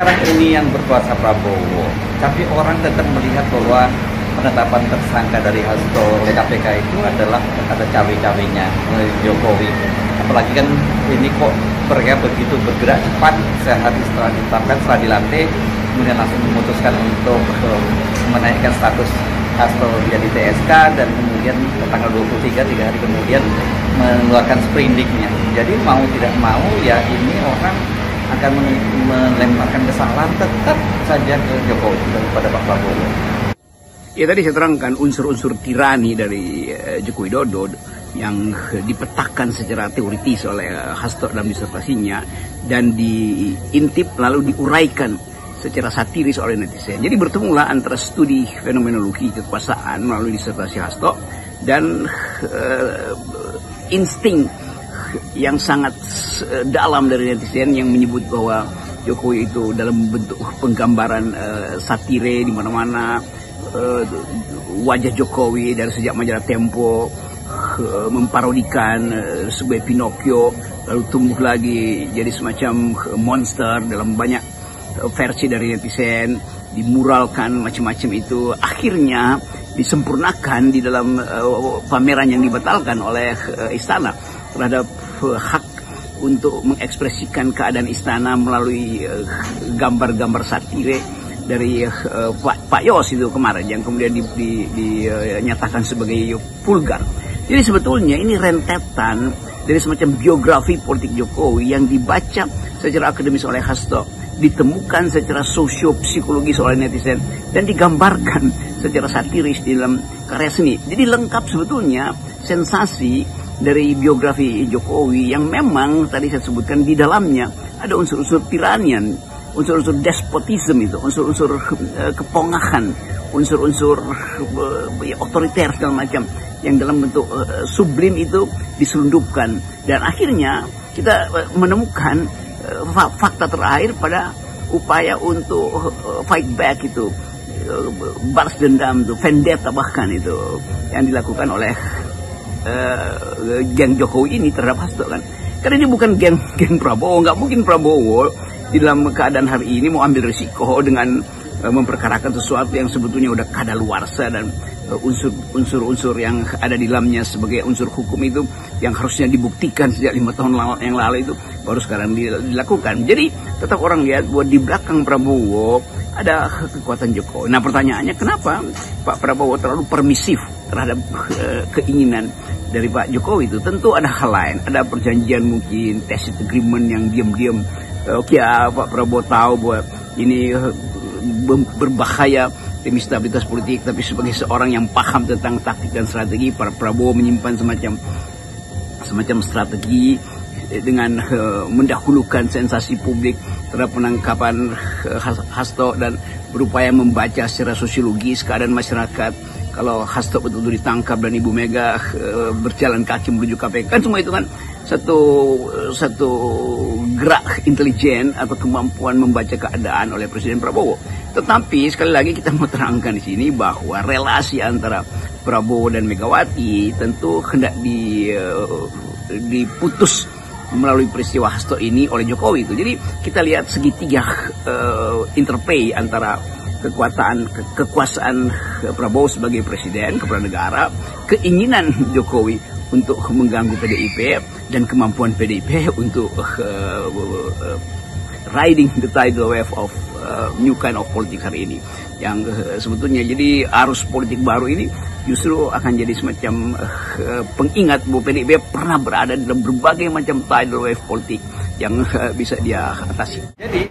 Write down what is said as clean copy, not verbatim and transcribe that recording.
Sekarang ini yang berkuasa Prabowo, tapi orang tetap melihat bahwa penetapan tersangka dari Hasto oleh KPK itu adalah ada cawe-cawenya Jokowi. Apalagi kan ini kok mereka begitu bergerak cepat sehari setelah ditetapkan, setelah dilantik, kemudian langsung memutuskan untuk menaikkan status Hasto jadi TSK dan kemudian tanggal 23, 3 hari kemudian mengeluarkan sprindiknya. Jadi mau tidak mau ya ini orang akan melemparkan kesalahan tetap saja ke Jokowi daripada Pak Prabowo. Ya tadi saya terangkan unsur-unsur tirani dari Joko Widodo yang dipetakan secara teoritis oleh Hasto dalam disertasinya dan diintip lalu diuraikan secara satiris oleh netizen. Jadi bertemulah antara studi fenomenologi kekuasaan melalui disertasi Hasto dan insting yang sangat dalam dari netizen yang menyebut bahwa Jokowi itu dalam bentuk penggambaran satire di mana-mana. Wajah Jokowi dari sejak majalah Tempo memparodikan sebagai Pinocchio, lalu tumbuh lagi jadi semacam monster dalam banyak versi dari netizen, dimuralkan macam-macam itu, akhirnya disempurnakan di dalam pameran yang dibatalkan oleh istana terhadap hak untuk mengekspresikan keadaan istana melalui gambar-gambar satire dari Pak Yos itu kemarin yang kemudian dinyatakan sebagai vulgar. Jadi sebetulnya ini rentetan dari semacam biografi politik Jokowi yang dibaca secara akademis oleh Hasto, ditemukan secara sosio-psikologis oleh netizen dan digambarkan secara satiris di dalam karya seni. Jadi lengkap sebetulnya sensasi dari biografi Jokowi yang memang tadi saya sebutkan di dalamnya ada unsur-unsur tiranian, unsur-unsur despotisme itu, unsur-unsur kepongahan, unsur-unsur otoriter segala macam yang dalam bentuk sublim itu diselundupkan. Dan akhirnya kita menemukan fakta terakhir pada upaya untuk fight back itu, balas dendam itu, vendetta bahkan itu yang dilakukan oleh geng Jokowi ini terhadap Hasto kan. Karena ini bukan geng Prabowo, nggak mungkin Prabowo di dalam keadaan hari ini mau ambil risiko dengan memperkarakan sesuatu yang sebetulnya udah kadaluarsa dan unsur-unsur yang ada di dalamnya sebagai unsur hukum itu yang harusnya dibuktikan sejak 5 tahun yang lalu itu baru sekarang dilakukan. Jadi tetap orang lihat bahwa di belakang Prabowo ada kekuatan Jokowi. Nah pertanyaannya kenapa Pak Prabowo terlalu permisif terhadap keinginan dari Pak Jokowi itu? Tentu ada hal lain, ada perjanjian mungkin, tacit agreement yang diam-diam. Oke, Pak Prabowo tahu bahwa ini berbahaya demi stabilitas politik, tapi sebagai seorang yang paham tentang taktik dan strategi, Pak Prabowo menyimpan semacam strategi dengan mendahulukan sensasi publik terhadap penangkapan Hasto dan berupaya membaca secara sosiologis keadaan masyarakat. Kalau Hasto betul-betul ditangkap dan Ibu Mega berjalan kaki menuju KPK, kan semua itu kan satu gerak intelijen atau kemampuan membaca keadaan oleh Presiden Prabowo. Tetapi sekali lagi kita mau terangkan di sini bahwa relasi antara Prabowo dan Megawati tentu hendak diputus melalui peristiwa Hasto ini oleh Jokowi itu. Jadi kita lihat segitiga interplay antara kekuasaan Prabowo sebagai presiden kepala negara, keinginan Jokowi untuk mengganggu PDIP dan kemampuan PDIP untuk riding the tidal wave of new kind of politik hari ini yang sebetulnya jadi arus politik baru ini justru akan jadi semacam pengingat bahwa PDIP pernah berada dalam berbagai macam tidal wave politik yang bisa dia atasi. Jadi